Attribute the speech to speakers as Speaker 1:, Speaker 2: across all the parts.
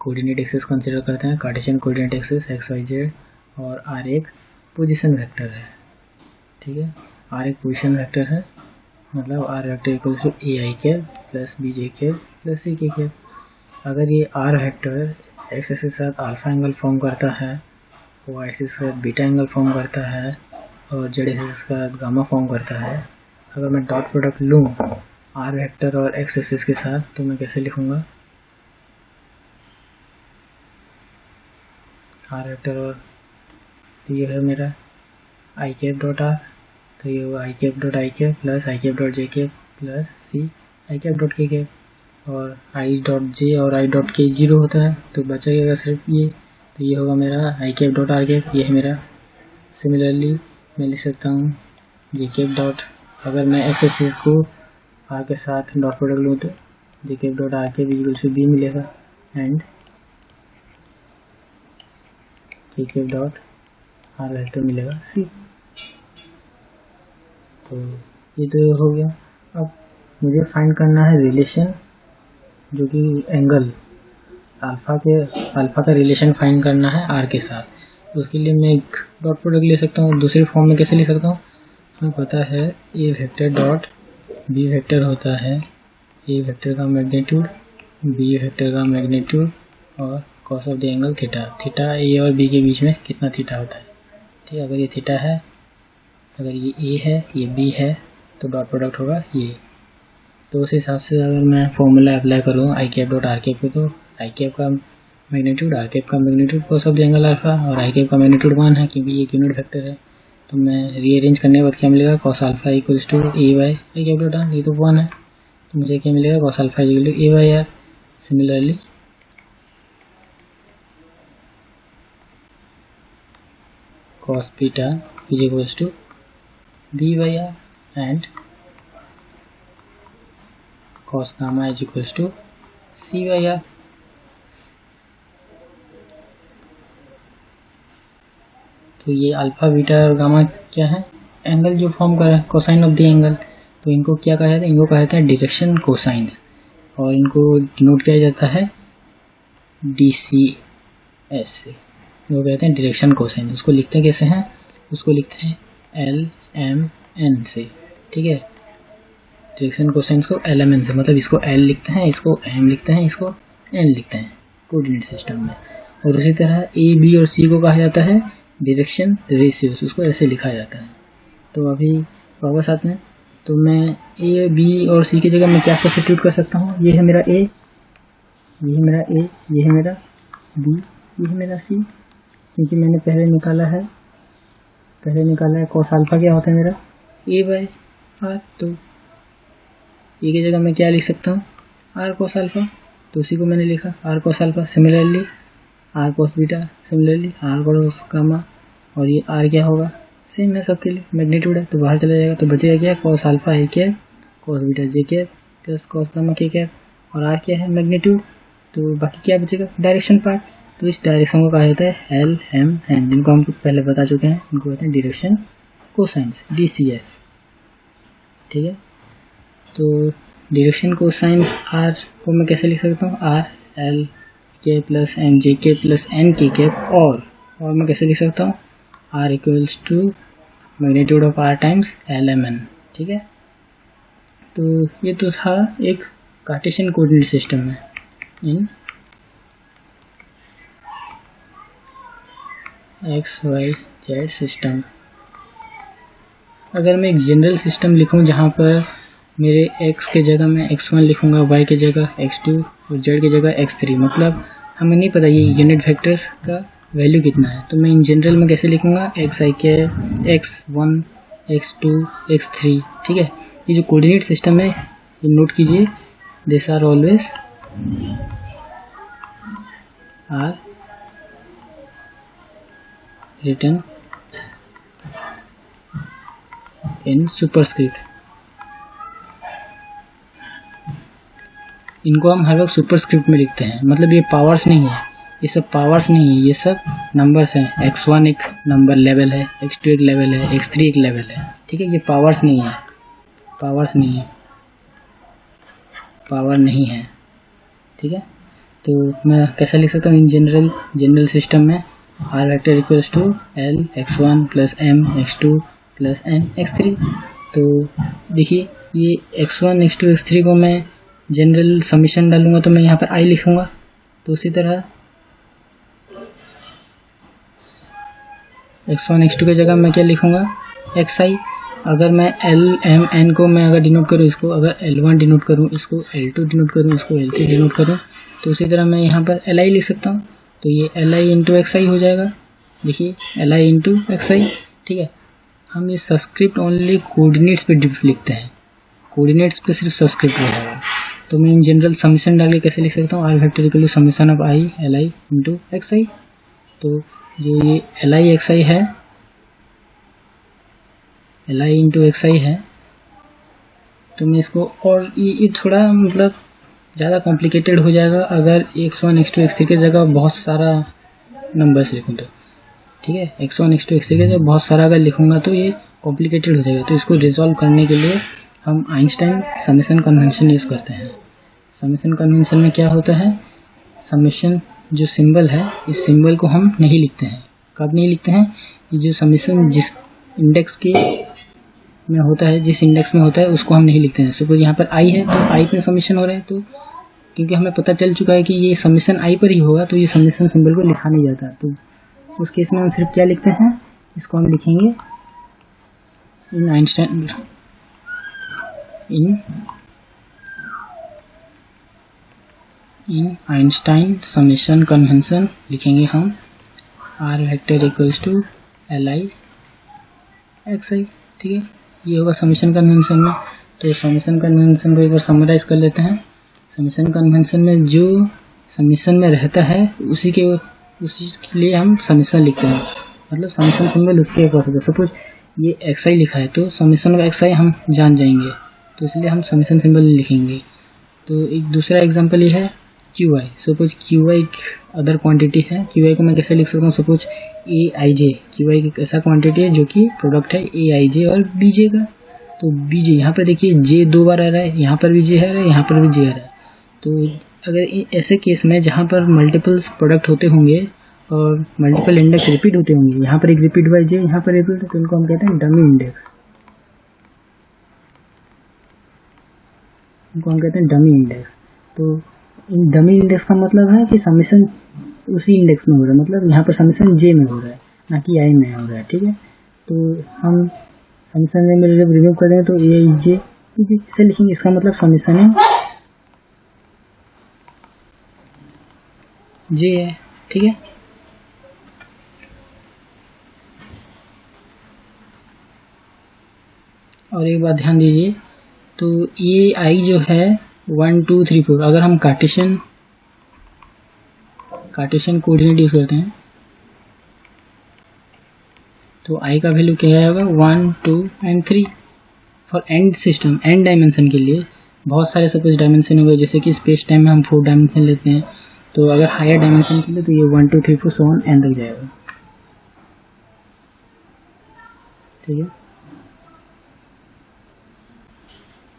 Speaker 1: Coordinate axis consider करते हैं, Cartesian coordinate axis XYZ, और R एक पोजीशन वेक्टर है। ठीक है, R एक पोजीशन वेक्टर है, मतलब R vector equal to AI cap plus BJ cap plus CK cap. अगर ये R वेक्टर x एक्सिस के साथ अल्फा एंगल फॉर्म करता है, y एक्सिस के साथ बीटा एंगल फॉर्म करता है, और z एक्सिस के साथ गामा फॉर्म करता है, अगर मैं डॉट प्रोडक्ट लूँ R वेक्टर और x एक्सिस के साथ, तो मैं कैसे लिखूँगा? R वेक्टर और तो ये है मेरा आई कैप डॉट आर, तो ये होगा I cap dot I cap plus I cap dot J cap plus C I cap dot K cap, और आई डॉट जे और आई डॉट के 0 होता है, तो बचेगा सिर्फ ये, तो ये होगा मेरा आई कैप डॉट आर कैप, ये है मेरा। सिमिलरली मैं लिख सकता हूँ जे कैप डॉट, अगर मैं एक्स एक्सिस को आर के साथ डॉट प्रोडक्ट लूँ तो J cap dot R cap equal to B मिलेगा, and J cap dot R vector मिलेगा सी। तो ये तो हो गया। अब मुझे फाइंड करना है रिलेशन, जो कि एंगल अल्फा का रिलेशन फाइंड करना है आर के साथ। उसके लिए मैं एक डॉट प्रोडक्ट ले सकता हूँ। दूसरे फॉर्म में कैसे ले सकता हूँ? हमें पता है A vector dot B vector होता है ए वेक्टर का मैग्नीट्यूड, बी वेक्टर का मैग्नीट्यूड, और cos of the angle theta. Theta A और बी के बीच में कितना थीटा होता है? ठीक है, अगर ये थीटा है, अगर ये ए है, ये बी है, तो डॉट प्रोडक्ट होगा ये। तो उस हिसाब से अगर मैं फॉर्मूला अप्लाई करूँ आई कैप डॉट आर कैप को, तो आई कैप का मैग्नीट्यूड, आर कैप का magnitude cos of the angle alpha, और आई कैप का मैग्नीट्यूड 1 है क्योंकि ये एक यूनिट वेक्टर है। तो मैं रीअरेंज करने के बाद क्या मिलेगा? Cos alpha equals to A by I cap dot R, ये तो 1 है, तो मुझे क्या मिलेगा? Cos alpha equal to A by R. Similarly cos beta is equals to b by r, and cos gamma is equals to c by r। तो ये alpha beta और गामा क्या है? एंगल जो फॉर्म कर रहा है, कोसाइन ऑफ द एंगल। तो इनको क्या कहा जाता है? इनको कहा जाता है डायरेक्शन कोसाइंस, और इनको डिनोट किया जाता है DCS से, वो कहते हैं डायरेक्शन कोसाइन। उसको लिखते कैसे हैं? उसको लिखते हैं LMN से। ठीक है, डायरेक्शन कोसाइन को LMN से, मतलब इसको L लिखते हैं, इसको M लिखते हैं, इसको N लिखते हैं कोऑर्डिनेट सिस्टम में। और उसी तरह A, B और C को कहा जाता है डायरेक्शन रेशियोस, उसको ऐसे लिखा जाता है। तो अभी वापस आते हैं, तो मैं A, B और C की जगह मैं क्या सब्स्टिट्यूट कर सकता हूँ? ये है मेरा A, ये है मेरा A, ये है मेरा B, ये है मेरा C, क्योंकि मैंने पहले निकाला है कॉस अल्फा क्या होता है मेरा? ए बाई आर। तो ए की जगह मैं क्या लिख सकता हूँ? आर कॉस अल्फा, तो उसी को मैंने लिखा R cos alpha. Similarly R cos beta, similarly R cos gamma, और ये आर क्या होगा? सेम है सबके लिए, मैग्नीट्यूड है, तो बाहर चला जाएगा, तो बचेगा क्या? Cos alpha A cap, cos beta J cap plus cos gamma के कैप, और आर क्या है? मैग्नीट्यूड। तो बाकी क्या बचेगा? Direction part. तो इस डायरेक्शन को कहा जाता है LMN, जिनको हम पहले बता चुके हैं, इनको कहते हैं डायरेक्शन कोसाइंस, DCS। ठीक है, तो डायरेक्शन कोसाइंस R को मैं कैसे लिख सकता हूँ? RL के प्लस MJ के प्लस N के कैप, और मैं कैसे लिख सकता हूँ? R equals to magnitude of R times LMN। ठीक है, तो ये तो था एक कार्टेशियन कोऑर्डिनेट सिस्टम में इन XYZ सिस्टम। अगर मैं एक जनरल सिस्टम लिखूं जहां पर मेरे x के जगह मैं x1 लिखूंगा, y के जगह x2 और z की जगह x3, मतलब हमें नहीं पता ये यूनिट वेक्टर्स का वैल्यू कितना है, तो मैं इन जनरल में कैसे लिखूंगा? xi के x1 x2 x3। ठीक है, ये जो कोऑर्डिनेट सिस्टम है ये नोट कीजिए, this are always are written in superscript। इनको हम हर वक्त सुपरस्क्रिप्ट में लिखते हैं, मतलब ये पावर्स नहीं है, ये सब पावर्स नहीं है, ये सब नंबर्स हैं। x1 एक नंबर लेवल है, x2 एक लेवल है, x3 एक लेवल है। ठीक है, ये पावर्स नहीं है, पावर नहीं है। ठीक है, तो मैं कैसा लिख सकता हूँ, इन जनरल सिस्टम में R vector equals to L x1 plus M x2 plus N x3। तो देखिए ये x1 x2 x3 को मैं जनरल समीशन डालूंगा तो मैं यहाँ पर i लिखूंगा। तो उसी तरह x1 x2 की जगह मैं क्या लिखूंगा, xi। अगर मैं एल एम एन को मैं अगर डिनोट करूँ इसको, अगर L1 डिनोट करूँ इसको, L2 डिनोट करूँ इसको, L3 डिनोट करूँ, तो उसी तरह मैं यहाँ पर Li लिख सकता हूँ। तो ये Li इंटू xi हो जाएगा। देखिए Li इंटू xi, ठीक है। हम इस सब्सक्रिप्ट ओनली कोऑर्डिनेट्स पे लिखते हैं, कोऑर्डिनेट्स पे सिर्फ सब्सक्रिप्ट रहेगा। तो मैं इन जनरल समीशन डाल के कैसे लिख सकता हूँ, R vector equal to summation of i Li into xi। तो जो ये Li xi है, Li इंटू xi है, तो मैं इसको, और ये थोड़ा मतलब ज़्यादा कॉम्प्लिकेटेड हो जाएगा अगर x1 x2 x3 की जगह बहुत सारा नंबर्स लिखूँ तो, ठीक है। x1 x2 x3 की जगह बहुत सारा अगर लिखूँगा तो ये कॉम्प्लिकेटेड हो जाएगा। तो इसको रिजॉल्व करने के लिए हम आइंस्टाइन समेशन कन्वेंशन यूज़ करते हैं। समेशन कन्वेंशन में क्या होता है, समेशन जो सिंबल है, इस सिंबल को हम नहीं लिखते हैं। कब नहीं लिखते हैं, ये जो समेशन जिस इंडेक्स के में होता है, जिस इंडेक्स में होता है उसको हम नहीं लिखते हैं। सपोज यहाँ पर i है तो i पे समेशन हो रहा है, तो क्योंकि हमें पता चल चुका है कि ये समेशन i पर ही होगा तो ये समेशन सिंबल को लिखा नहीं जाता। तो उस केस में हम सिर्फ क्या लिखते हैं, इसको हम लिखेंगे इन आइंस्टाइन समेशन कन्वेंशन लिखेंगे हम R vector equals to Li xi, ठीक है। ये होगा समेशन कन्वेंशन में। तो समेशन कन्वेंशन को एक बार समराइज कर लेते हैं। समेशन कन्वेंशन में जो समेशन में रहता है उसी के लिए हम समेशन लिखते हैं, मतलब समेशन सिंबल उसके पास होता है। सपोज ये xi लिखा है तो समेशन ऑफ xi हम जान जाएंगे, तो इसलिए हम समेशन सिंबल लिखेंगे। तो एक दूसरा एग्जांपल ये है qi। सपोज qi एक अदर क्वांटिटी है, qi को मैं कैसे लिख सकता हूँ, सपोज aij, qi एक ऐसा क्वांटिटी है जो कि प्रोडक्ट है aij और bj का। तो bj यहाँ पर देखिए j 2 बार आ रहा है, यहाँ पर भी j आ रहा है, यहाँ पर भी j आ रहा है। तो अगर ऐसे केस में जहाँ पर मल्टीपल्स प्रोडक्ट होते होंगे और मल्टीपल इंडेक्स रिपीट होते होंगे, यहाँ पर एक रिपीट बाय j, यहाँ पर रिपीट, तो इनको हम कहते हैं डमी इंडेक्स। इनको हम कहते हैं डमी इंडेक्स। तो इन डमी इंडेक्स का मतलब है कि समेशन उसी इंडेक्स में हो रहा है, मतलब यहाँ पर समेशन j में हो रहा है ना कि i में हो रहा है, ठीक है। तो हम समेशन में जब रिमूव कर दें तो aij ऐसे लिखेंगे, इसका मतलब समेशन है j है, ठीक है। और एक बात ध्यान दीजिए, तो ये i जो है 1 2 3 4, अगर हम कार्टेशियन कोऑर्डिनेट यूज करते हैं तो i का वैल्यू क्या आएगा 1 2 and 3। For and system, and dimension के लिए बहुत सारे सपोज डायमेंशन हो गए, जैसे कि स्पेस टाइम में हम 4 डायमेंशन लेते हैं, तो अगर हायर डायमेंशन के लिए तो ये 1 2 3 4 सो ऑन एंड रख जाएगा, ठीक है।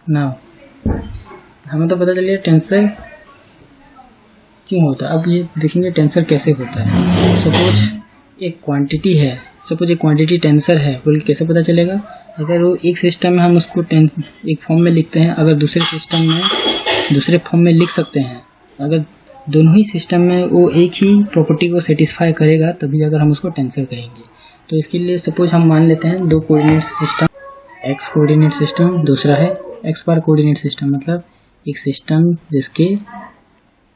Speaker 1: नाउ हमें तो पता चल गया टेंसर क्यों होता है। अब ये देखेंगे टेंसर कैसे होता है। सपोज एक क्वांटिटी है, सपोज एक क्वांटिटी टेंसर है, बोल कैसे पता चलेगा, अगर वो एक सिस्टम में हम उसको एक फॉर्म में लिखते हैं, अगर दूसरे सिस्टम में दूसरे फॉर्म में लिख सकते हैं, अगर दोनों ही सिस्टम में वो एक ही प्रॉपर्टी को सेटिस्फाई करेगा तभी अगर हम उसको टेंसर कहेंगे। तो इसके लिए सपोज हम मान लेते हैं दो coordinate system, x coordinate system, दूसरा है एक्स बार कोऑर्डिनेट सिस्टम, मतलब एक सिस्टम जिसके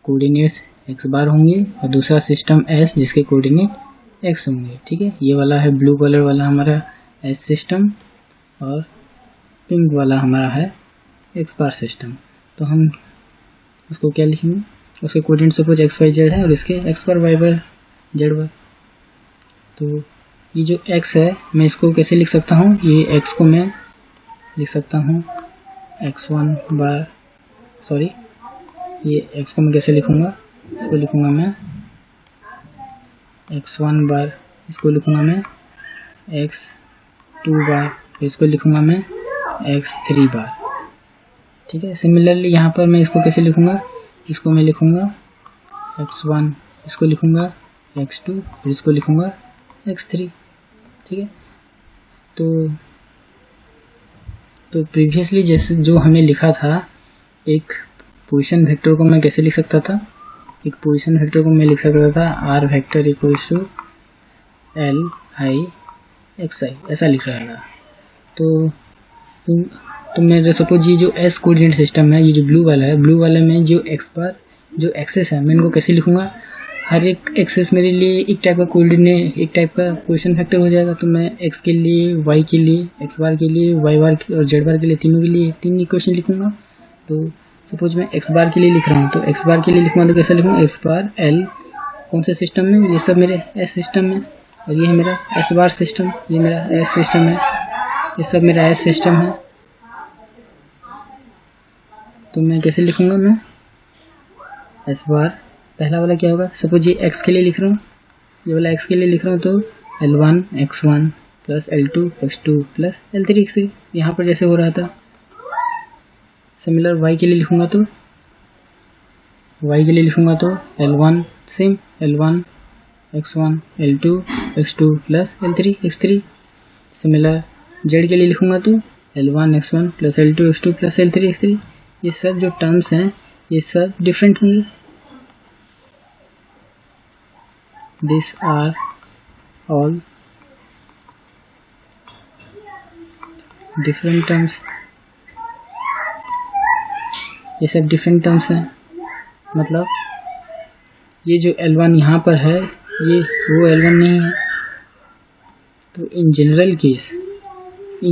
Speaker 1: कोऑर्डिनेट्स एक्स बार होंगे और दूसरा सिस्टम एस जिसके कोऑर्डिनेट एक्स होंगे, ठीक है। ये वाला है ब्लू कलर वाला हमारा एस सिस्टम और पिंक वाला हमारा है एक्स बार सिस्टम। तो हम उसको क्या लिखेंगे, उसके coordinate suppose X Y Z है और इसके X bar Y bar Z bar. तो ये जो x है मैं इसको कैसे लिख सकता हूँ, ये x को मैं लिख सकता हूँ x1 बार, सॉरी ये x को मैं कैसे लिखूँगा, इसको लिखूँगा मैं x1 बार, इसको लिखूँगा मैं x2 बार, इसको लिखूँगा मैं x3 बार, ठीक है। सिमिलरली यहाँ पर मैं इसको कैसे लिखूँगा, इसको मैं लिखूँगा x1 इसको लिखूँगा x2, फिर इसको लिखूँगा x3। ठीक है, तो प्रीवियसली जैसे जो हमने लिखा था, एक पोजीशन वेक्टर को मैं कैसे लिख सकता था, एक पोजीशन वेक्टर को मैं लिख सकता था r vector equals to l i x i, ऐसा लिख रहा था। तो मेरे सपोज ये जो s कोऑर्डिनेट सिस्टम है, ये जो ब्लू वाला है, ब्लू वाले में जो x बार जो एक्सेस है, मैं इनको कैसे लिखूँगा, हर एक एक्सेस मेरे लिए एक टाइप का कोऑर्डिनेट, एक टाइप का पोजीशन फैक्टर हो जाएगा। तो मैं x के लिए, y के लिए, x बार के लिए, y बार और z बार के लिए, तीनों के लिए 3 इक्वेशन लिखूँगा। तो सपोज मैं x बार के लिए लिख रहा हूँ, तो x बार के लिए लिखूँगा तो कैसे लिखूँगा, x बार l कौन से सिस्टम में, ये सब मेरे s सिस्टम में, और ये है मेरा s बार सिस्टम, ये मेरा s सिस्टम है, ये सब मेरा s सिस्टम है। तो मैं कैसे लिखूँगा, मैं s बार पहला वाला क्या होगा, सपोज ये x के लिए लिख रहा हूँ, ये वाला x के लिए लिख रहा हूँ, तो l1 x1 plus l2 x2 plus l3 x3, यहाँ पर जैसे हो रहा था। सिमिलर y के लिए लिखूँगा तो l1 same l1 x1 l2 x2 plus l3 x3। Similar z के लिए लिखूँगा तो l1 x1 plus l2 x2 plus l3 x3। ये सब जो टर्म्स हैं ये सब डिफरेंट होंगे। These are all different terms, ये सब डिफरेंट टर्म्स हैं। मतलब ये जो L1 यहाँ पर है, ये वो L1 नहीं है। तो इन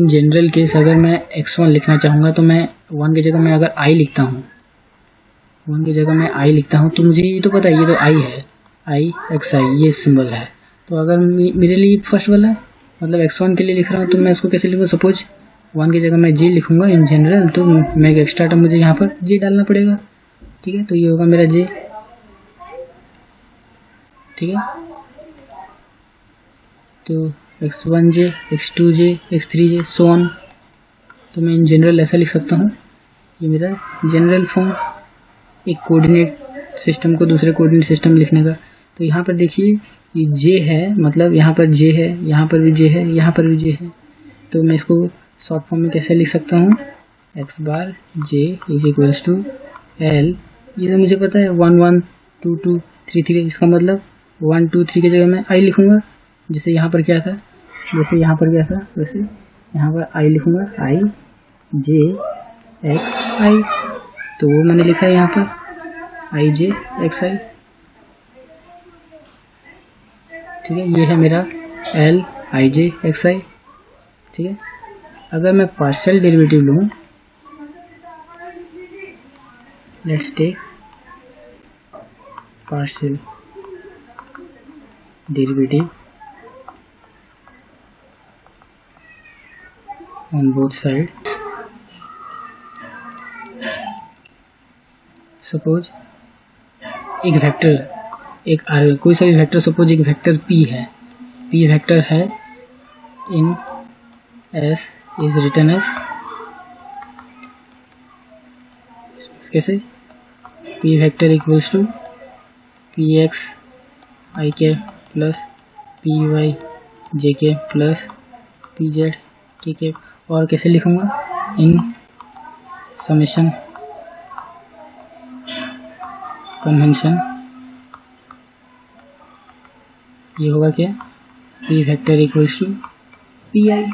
Speaker 1: जनरल केस अगर मैं x1 लिखना चाहूँगा तो मैं 1 की जगह मैं अगर i लिखता हूँ, 1 की जगह मैं i लिखता हूँ, तो मुझे ये तो पता है ये तो i है, i x i ये सिंबल है। तो अगर मेरे लिए फर्स्ट वाला है, मतलब x1 के लिए लिख रहा हूँ, तो मैं इसको कैसे लिखूँ, सपोज 1 की जगह मैं j लिखूँगा इन जनरल, तो मैं एक एक्स्ट्रा टर्म मुझे यहाँ पर j डालना पड़ेगा। ठीक है, तो ये होगा मेरा j। ठीक है, तो x1j x2j x3j so on. तो मैं इन जनरल ऐसा लिख सकता हूँ, ये मेरा जनरल फॉर्म एक कोऑर्डिनेट सिस्टम को दूसरे कोऑर्डिनेट सिस्टम लिखने का। तो यहाँ पर देखिए ये j है, मतलब यहाँ पर j है, यहाँ पर भी j है, यहाँ पर भी j है। तो मैं इसको शॉर्ट फॉर्म में कैसे लिख सकता हूँ, x bar j is equals to l, ये तो मुझे पता है 1 1 2 2 3 3, इसका मतलब 1 2 3 की जगह मैं i लिखूँगा, जैसे यहाँ पर क्या था, वैसे यहाँ पर i लिखूँगा, i j x i। तो वो मैंने लिखा है यहाँ पर i j x i। ठीक है, ये है मेरा l i j x i। ठीक है, अगर मैं पार्शियल डेरिवेटिव लूँ, let's take partial derivative on both sides। Suppose एक वेक्टर, कोई सा भी वेक्टर, सपोज एक वेक्टर p है, p वेक्टर है in s is written as, कैसे, p vector equals to px i के प्लस py j के प्लस pz k के। और कैसे लिखूँगा, इन समेशन कन्वेंशन, ये होगा क्या, p vector equals to pi।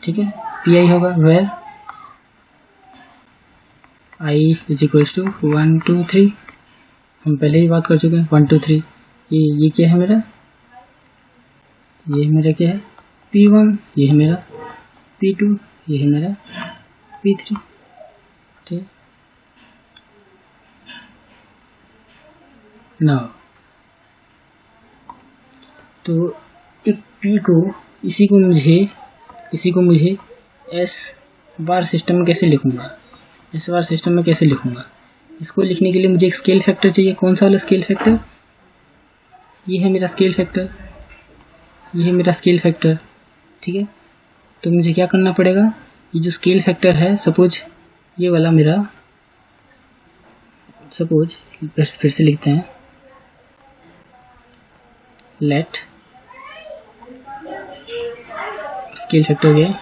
Speaker 1: ठीक है, pi होगा where i is equals to 1 2 3, हम पहले ही बात कर चुके हैं 1 2 3। ये क्या है मेरा, ये मेरा क्या है p1, ये है मेरा p2, ये है मेरा p3। ठीक, ना तो एक p को, इसी को मुझे s बार सिस्टम में कैसे लिखूँगा, s बार सिस्टम में कैसे लिखूँगा, इसको लिखने के लिए मुझे एक स्केल फैक्टर चाहिए। कौन सा वाला स्केल फैक्टर, ये है मेरा स्केल फैक्टर, ये है मेरा स्केल फैक्टर। ठीक है, तो मुझे क्या करना पड़ेगा, ये जो स्केल फैक्टर है, सपोज ये वाला मेरा सपोज फिर से लिखते हैं, लेट स्केल फैक्टर क्या है,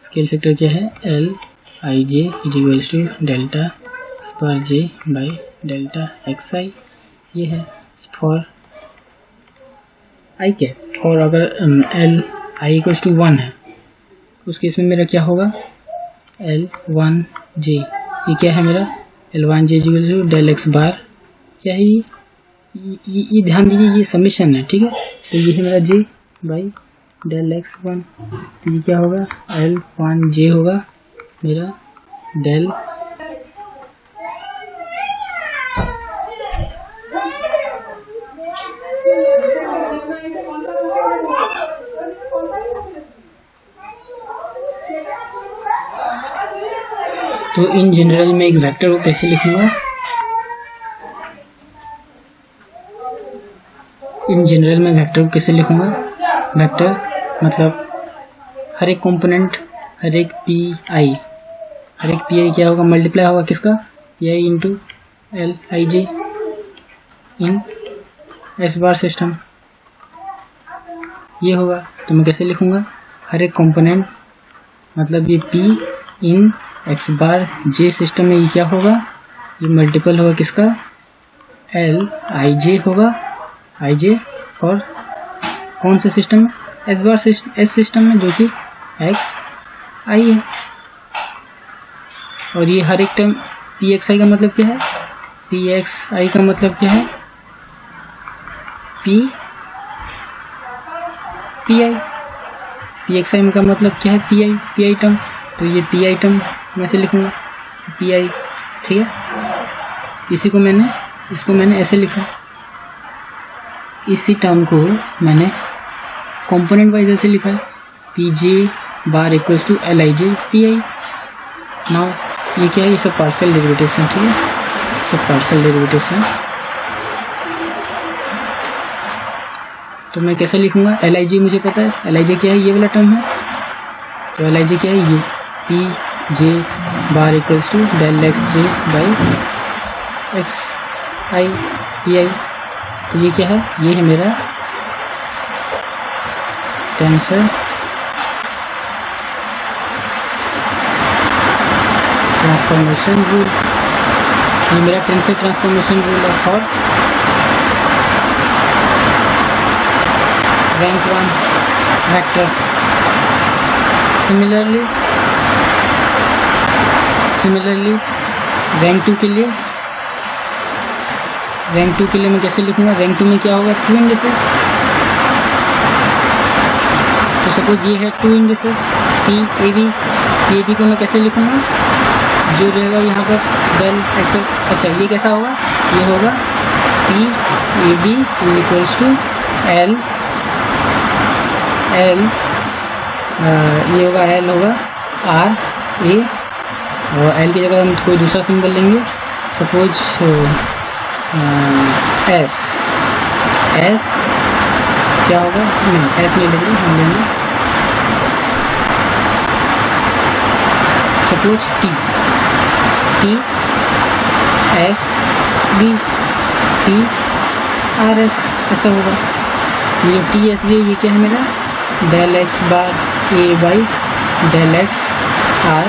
Speaker 1: स्केल फैक्टर क्या है, L I J is equals to delta square J by delta X I, ये है फॉर आई कैप। और अगर एल आई इक्वल्स टू 1 है उस केस में मेरा क्या होगा, एल वन जे, ये क्या है मेरा, L one J equals to del X bar, क्या है ये ध्यान दीजिए ये समेशन है, ठीक है। तो ये है मेरा J by del x one, तो ये क्या होगा, एल वन जे होगा मेरा डेल तो इन जनरल मैं एक वेक्टर को कैसे लिखूंगा, इन जनरल में वेक्टर को कैसे लिखूंगा, वेक्टर मतलब हर एक कंपोनेंट, हर एक पी आई क्या होगा, मल्टीप्लाई होगा किसका, P I into L I J in S bar system, ये होगा। तो मैं कैसे लिखूंगा, हर एक कंपोनेंट मतलब ये P in x bar J system में ये क्या होगा, ये मल्टीपल होगा किसका, एल आई जे होगा, आई जे और कौन से सिस्टम में, एस बार एस सिस्टम में, जो कि एक्स आई है। और ये हर एक टर्म पी एक्स आई का मतलब क्या है, पी एक्स आई का मतलब क्या है, पी आई, पी एक्स आई का मतलब क्या है, पी आई टर्म। तो ये पी आई टर्म मैं से लिखूंगा पी आई, ठीक है। इसको मैंने ऐसे लिखा, इसी टर्म को मैंने कंपोनेंट वाइज ऐसे लिखा है, P J bar equals to L I J P I. Now ये क्या है, ये सब पार्शियल डेरिवेटिव्स हैं, ठीक है, सब पार्शियल डेरिवेटिव्स हैं। तो मैं कैसे लिखूंगा, एल आई जे मुझे पता है, एल आई जे क्या है, ये वाला टर्म है। तो एल आई जे क्या है, ये P J bar equals to del X J by X I P I. तो ये क्या है, ये है मेरा टेंसर ट्रांसफॉर्मेशन रूल, ये मेरा टेंसर ट्रांसफॉर्मेशन रूल है for rank 1 vectors. Similarly rank 2 के लिए मैं कैसे लिखूंगा, रैंक 2 में क्या होगा, 2 इंडिसेस। तो सपोज ये है 2 इंडिसेस पी ए बी को मैं कैसे लिखूंगा, जो रहेगा यहाँ पर डेल एक्स। अच्छा ये कैसा होगा, ये होगा P A B equals to L ये होगा एल होगा आर ए, और एल की जगह हम कोई दूसरा सिंबल लेंगे, सपोज एस क्या होगा, नहीं एस नहीं लेंगे, हम लेंगे suppose T S B P R S, ऐसा होगा। ये टी एस बी ये क्या है मेरा, del X bar A by del X R,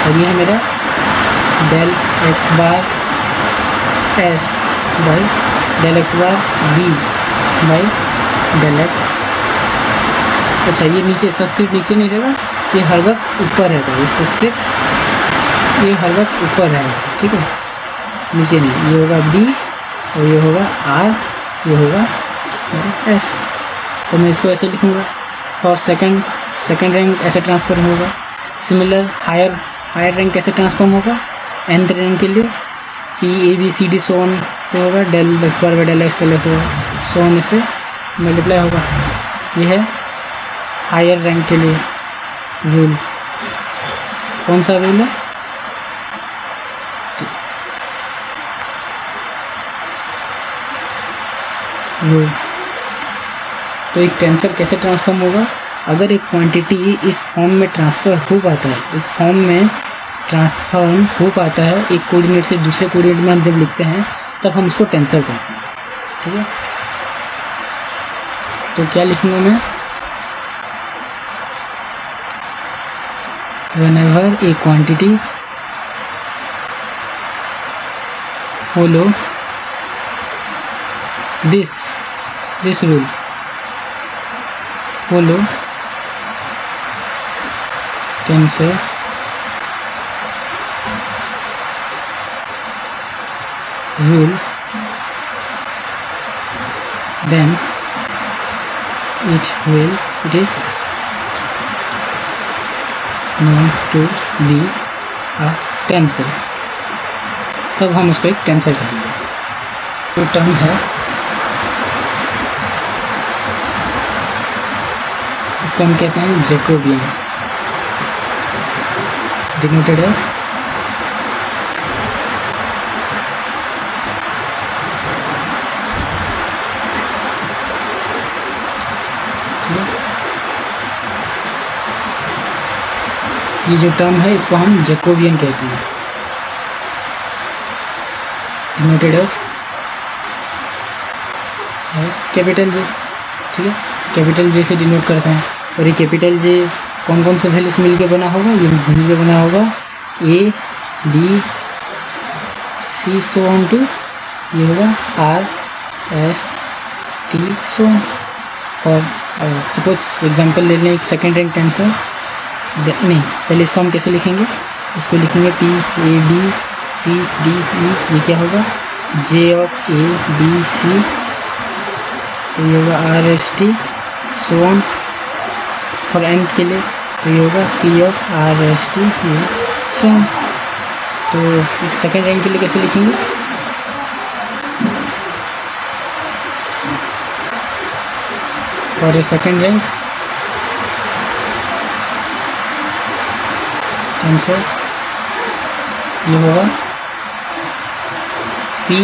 Speaker 1: और ये है मेरा del X bar S by del X bar B by del X. अच्छा ये नीचे सब्सक्रिप्ट नीचे नहीं रहेगा, ये हर वक्त ऊपर रहेगा, ये सब्सक्रिप्ट ये हर वक्त ऊपर रहेगा, ठीक है, नीचे नहीं। ये होगा बी और ये होगा आर, ये होगा एस। तो मैं इसको ऐसे लिखूँगा, और सेकंड रैंक ऐसे ट्रांसफॉर्म होगा। सिमिलर हायर रैंक कैसे ट्रांसफॉर्म होगा, nth रैंक के लिए P A B C D सोन तो होगा del X bar by del X होगा, सोन इससे मल्टीप्लाई होगा। ये है हायर रैंक के लिए रूल। कौन सा रूल है, रूल। तो एक टेंसर कैसे ट्रांसफॉर्म होगा, अगर एक क्वांटिटी इस फॉर्म में ट्रांसफ़र हो पाता है, इस फॉर्म में ट्रांसफॉर्म हो पाता है एक कोऑर्डिनेट से दूसरे कोऑर्डिनेट में हम जब लिखते हैं तब हम उसको टेंसर कहते हैं। ठीक है, तो क्या लिखूंगा मैं, whenever a quantity follow this rule, follow tensor rule, then it is known to be a tensor। तब हम उसको एक टेंसर कहेंगे। तो टर्म है इसको हम कहते हैं जैकोबियन, डिनोटेड एज ये जो टर्म है इसको हम जैकोबियन कहते हैं, डिनोटेड एज कैपिटल जे। ठीक है, कैपिटल जे से डिनोट करते हैं। और ये कैपिटल जे कौन कौन से वैल्यूज मिलके बना होगा, ये मिलके बना होगा A B C so on two, ये होगा R S T so on. और सपोज एग्जांपल ले लें एक सेकेंड रैंक टेंसर, नहीं पहले इसको हम कैसे लिखेंगे, इसको लिखेंगे P A B C D E, ये क्या होगा जे ऑफ ए बी सी, तो ये होगा R S T so on. और एन के लिए तो ये होगा P of are S T so on. तो एक सेकेंड रैंक के लिए कैसे लिखेंगे, और ये सेकेंड रैंक टेंसर ये होगा पी ए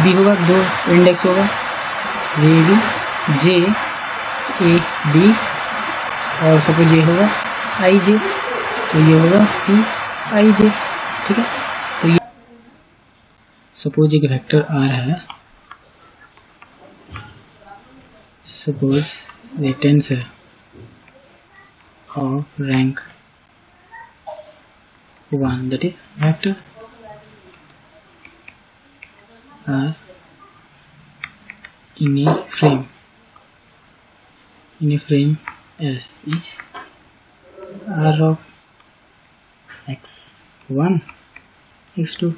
Speaker 1: बी होगा, दो इंडेक्स होगा A B J A B, और सपोज ये होगा आई जे, तो ये होगा पी आई जे। ठीक है, तो ये सपोज एक वेक्टर आर है, सपोज ये tensor of rank 1, that is vector are in a frame S is R of x1 x2,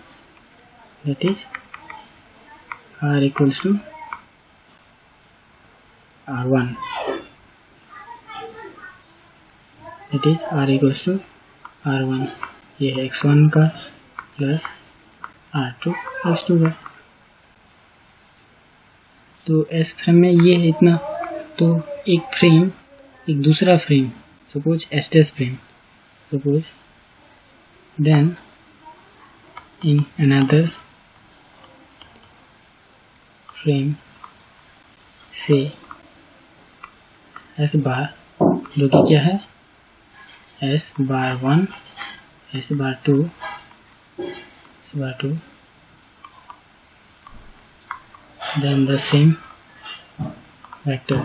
Speaker 1: that is R equals to R1, that is R equals to R1। ये है x1 का plus R2 x2 का। तो S frame में ये है इतना। तो एक फ्रेम एक दूसरा फ्रेम, सपोज एस्टेस frame, suppose then in another frame से S बार, जो कि क्या है S bar 1 S bar 2 then the same vector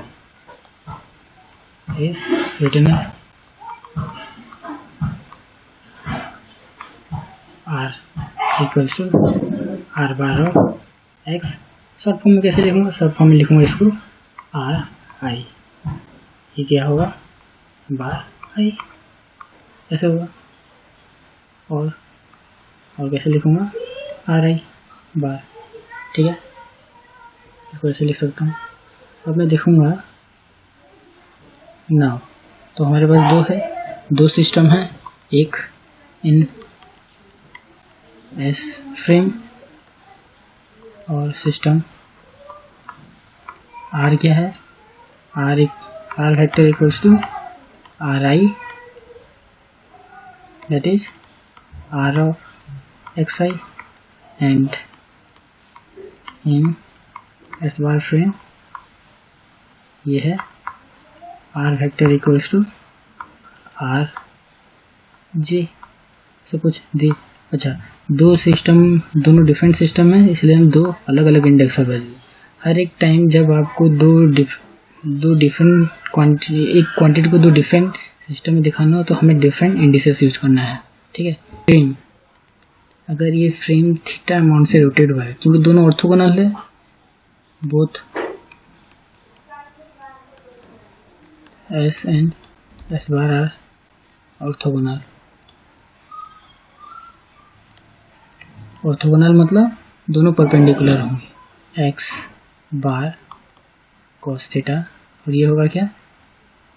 Speaker 1: is written as R equals to R bar of x। Short form में कैसे लिखूंगा, शॉर्ट फॉर्म में लिखूंगा इसको R I, ये क्या होगा बार I, ऐसे होगा। और कैसे लिखूंगा R I बार। ठीक है, इसको ऐसे लिख सकता हूँ। अब मैं देखूंगा नाउ, तो हमारे पास दो सिस्टम है, एक इन S फ्रेम और सिस्टम R क्या है, R vector equals to R I, that is R of xi, and in S bar frame ये है R vector equals to R J सब कुछ दे। अच्छा, दोनों डिफरेंट सिस्टम है, इसलिए हम दो अलग अलग इंडेक्सर भेजेंगे। हर एक टाइम जब आपको दो डिफरेंट क्वांटिटी, एक क्वांटिटी को दो डिफरेंट सिस्टम में दिखाना हो तो हमें डिफरेंट इंडिसेस यूज करना है। ठीक है। फ्रेम, अगर ये फ्रेम थीटा अमाउंट से रोटेट हुआ है, क्योंकि दोनों ऑर्थोगोनल है, both S and S bar are orthogonal. Orthogonal मतलब दोनों परपेंडिकुलर होंगे, एक्स बार कॉस थीटा, और ये होगा क्या,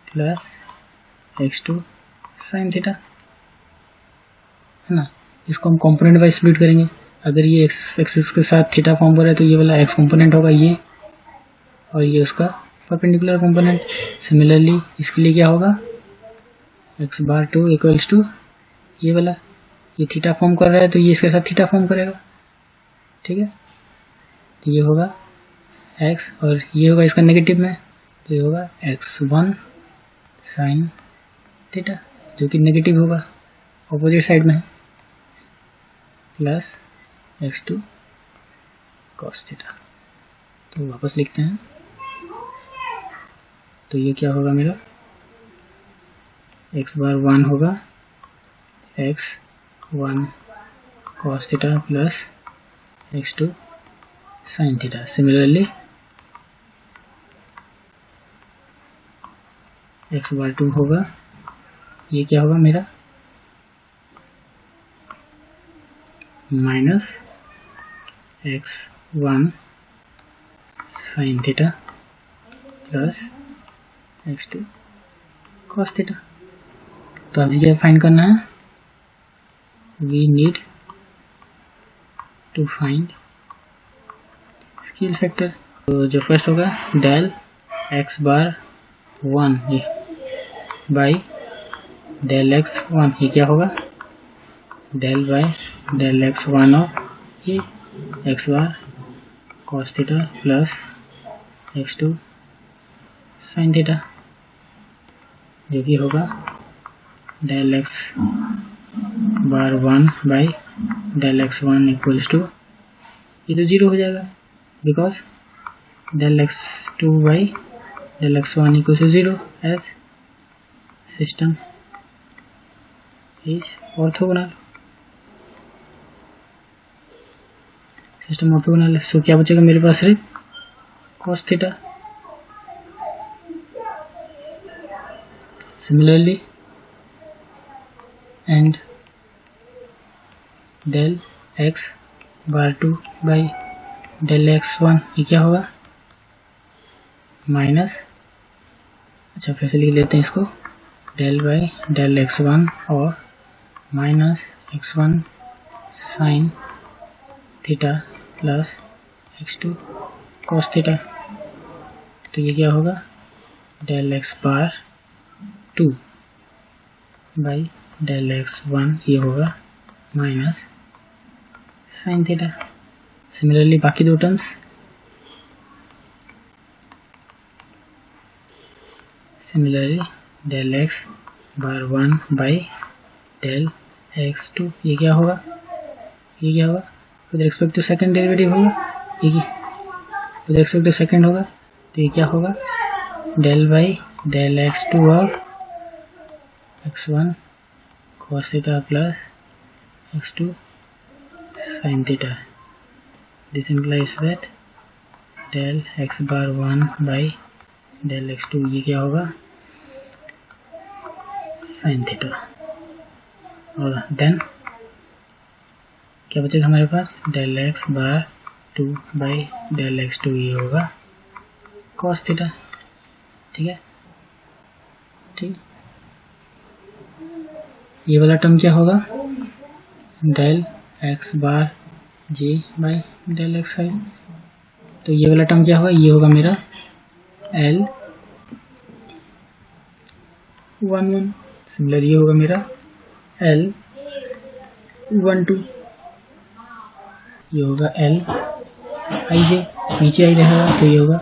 Speaker 1: प्लस x2 साइन थीटा, है ना। इसको हम कंपोनेंट वाइज स्प्लिट करेंगे। अगर ये एक्स एक्सिस के साथ थीटा फॉर्म कर रहा है तो ये वाला एक्स कंपोनेंट होगा ये, और ये उसका परपेंडिकुलर कंपोनेंट। सिमिलरली इसके लिए क्या होगा, एक्स बार 2 इक्वल्स टू ये वाला, ये थीटा फॉर्म कर रहा है तो ये इसके साथ थीटा फॉर्म करेगा। ठीक है, तो ये होगा x, और ये होगा इसका नेगेटिव में, तो ये होगा x1 साइन थीटा, जो कि नेगेटिव होगा, ऑपोजिट साइड में है, प्लस x2 कॉस थीटा। तो वापस लिखते हैं, तो ये क्या होगा मेरा, x बार 1 होगा x1 cos theta plus x2 sine theta. Similarly x bar 2 होगा, ये क्या होगा मेरा, minus x1 sine theta plus x2 cos theta. तो अभी क्या फाइंड करना है, we need to find scale factor. तो जो फर्स्ट होगा डेल x बार 1 ये बाई डेल x1, ये क्या होगा, del by del x1 of ये x bar cos theta plus x2 sine theta, जो कि होगा del x bar 1 by del x1 equals to, ये तो जीरो हो जाएगा because del x2 by del x1 equals to zero as system is orthogonal. System orthogonal है, so क्या बचेगा मेरे पास सिर्फ cos theta. Similarly and del x bar 2 by del x1, ये क्या होगा, माइनस, अच्छा फिर से लिख लेते हैं इसको, डेल बाई डेल x1 और minus x1 sine theta plus x2 cos theta. तो ये क्या होगा, del x bar 2 by del x1, ये होगा माइनस साइन थीटा। सिमिलरली बाकी दो terms, similarly del x bar 1 by del x2, ये क्या होगा, with respect to second derivative होगा, ये विद रिस्पेक्ट टू सेकंड होगा, तो ये क्या होगा, del by del x2 of x1 cos theta plus x2 sin theta. This implies that del x bar 1 by del x2, ये क्या होगा, sin थीटा। और देन क्या बचेगा हमारे पास, del x bar 2 by del x2, ये होगा cos थीटा। ठीक है, ठीक, ये वाला टर्म क्या होगा, del x bar j by del x है, तो ये वाला टर्म क्या होगा, ये होगा मेरा L 11। सिमिलर ये होगा मेरा L 12, ये होगा L आई जे, नीचे आई रहेगा तो ये होगा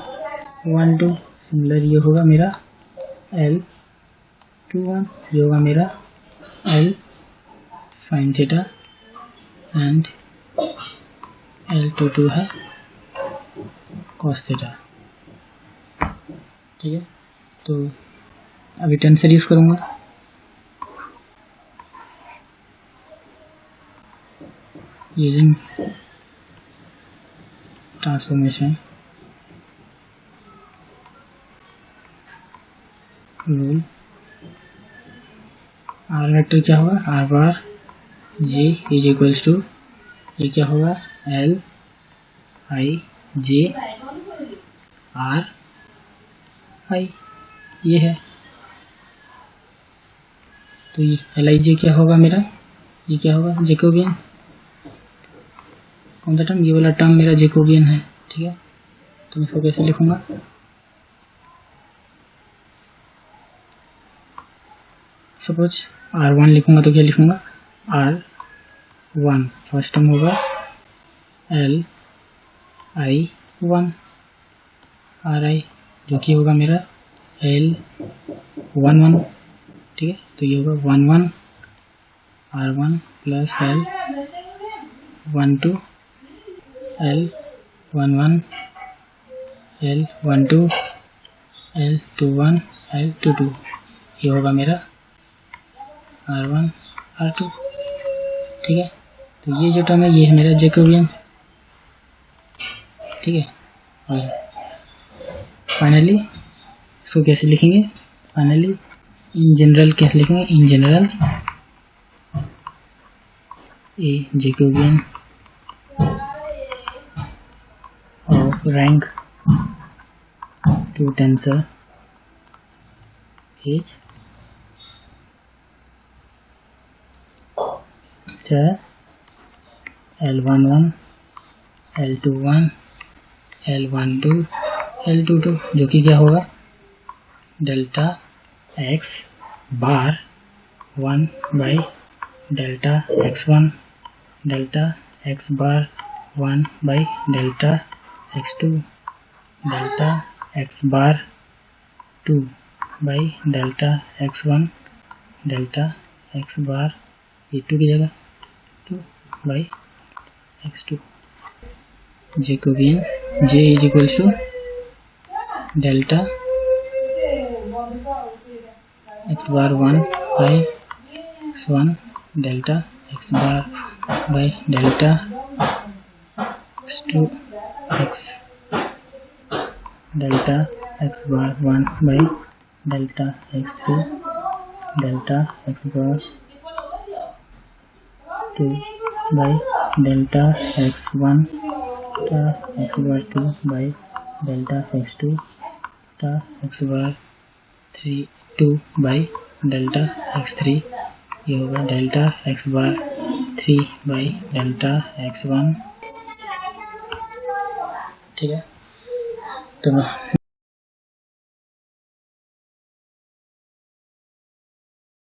Speaker 1: 12। सिमिलर ये होगा मेरा L 21, ये होगा मेरा L sine theta and L22 है कॉस थीटा। ठीक है, तो अभी 10 सीरीज करूँगा। Using transformation rule, R vector क्या होगा, R bar J is equals to, ये क्या होगा, एल आई जे आर आई, ये है। तो ये एल आई जे क्या होगा मेरा, ये क्या होगा, जैकोबियन। कौन सा टर्म, ये वाला टर्म मेरा जैकोबियन है। ठीक है, तो मैं इसको कैसे लिखूंगा, सपोज R1 लिखूंगा तो क्या लिखूंगा, R1 फर्स्ट टर्म होगा L I 1 R I, जो कि होगा मेरा L11। ठीक है, तो ये होगा 11 R1 plus L12 L11 L12 L21 L22, ये होगा मेरा R1 R2। ठीक है, तो ये जो टर्म है ये है मेरा जैकोबियन। ठीक है, और फाइनली इसको कैसे लिखेंगे, फाइनली इन जनरल कैसे लिखेंगे, in general a Jacobian of rank two tensor is L11 L21 L12 L22, जो कि क्या होगा, delta x bar 1 by delta x1 delta x bar 1 by delta x2 delta x bar 2 by delta x1 delta x bar, ये 2 की जगह 2 by x2। Jacobian J is equals to delta x bar 1 by x1 delta x bar by delta x2 x delta x bar 1 by delta x3 delta x bar 2 by delta x1 x bar 2 by delta x2 x bar 2 by delta x3, ये होगा delta x bar 3 by delta x1। ठीक है, तो